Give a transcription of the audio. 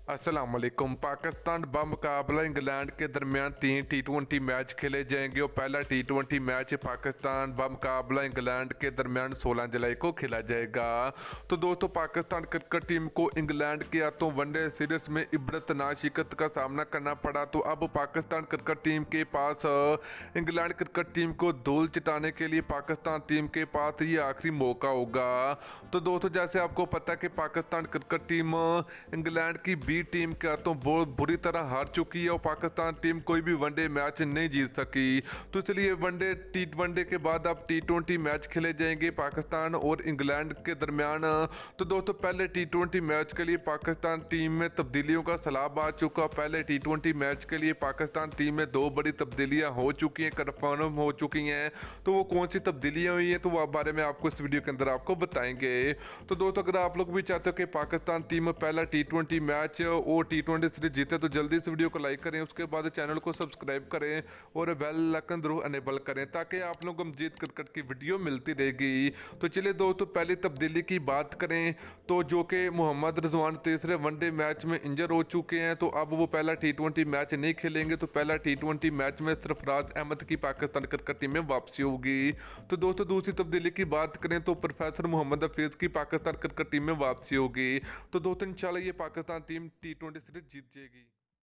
अस्सलाम वालेकुम। पाकिस्तान बमुकाबला इंग्लैंड के दरमियान 3 T20 मैच खेले जाएंगे और पहला T20 मैच पाकिस्तान बमुकाबला इंग्लैंड के दरमियान 16 जुलाई को खेला जाएगा। तो दोस्तों, पाकिस्तान क्रिकेट टीम को इंग्लैंड के हाथों वनडे सीरीज में इबरतनाक शिकस्त का सामना करना पड़ा। तो अब पाकिस्तान क्रिकेट टीम के पास इंग्लैंड क्रिकेट टीम को धूल चटाने के लिए पाकिस्तान टीम के पास ये आखिरी मौका होगा। तो दोस्तों, जैसे आपको पता है कि पाकिस्तान क्रिकेट टीम इंग्लैंड की टीम का तो बहुत बुरी तरह हार चुकी है और पाकिस्तान टीम कोई भी वनडे मैच नहीं जीत सकी। तो इसलिए वनडे के बाद अब T20 मैच खेले जाएंगे पाकिस्तान और इंग्लैंड के दरमियान। तो दोस्तों, पहले T20 मैच के लिए पाकिस्तान टीम में तब्दीलियों का सैलाब आ चुका। पहले T20 मैच के लिए पाकिस्तान टीम में 2 बड़ी तब्दीलियां हो चुकी हैं, कन्फर्म हो चुकी हैं। तो वो कौन सी तब्दीलियां हुई हैं, तो वो बारे में आपको इस वीडियो के अंदर आपको बताएंगे। तो दोस्तों, अगर आप लोग भी चाहते हो कि पाकिस्तान टीम में पहला T20 मैच और T20 सीरीज जीते तो जल्दी इस वीडियो को लाइक करें, उसके बाद चैनल को सब्सक्राइब करें और बेल आइकन जरूर अनेबल करें ताकि आप लोगों को मजीद क्रिकेट की वीडियो मिलती रहेगी। तो चलिए दोस्तों, पहली तब्दीली की बात करें तो जो कि मोहम्मद रिजवान तीसरे वनडे मैच में इंजर हो चुके हैं, तो अब वो पहला T20 मैच नहीं खेलेंगे। तो पहला T20 मैच में सरफराज अहमद की पाकिस्तान क्रिकेट टीम में वापसी होगी। तो दोस्तों, दूसरी तब्दीली की बात करें तो प्रोफेसर मोहम्मद हफीज की पाकिस्तान क्रिकेट टीम में वापसी होगी। तो दोस्तों, इंशाल्लाह ये पाकिस्तान टीम T20 सीरीज जीत जाएगी।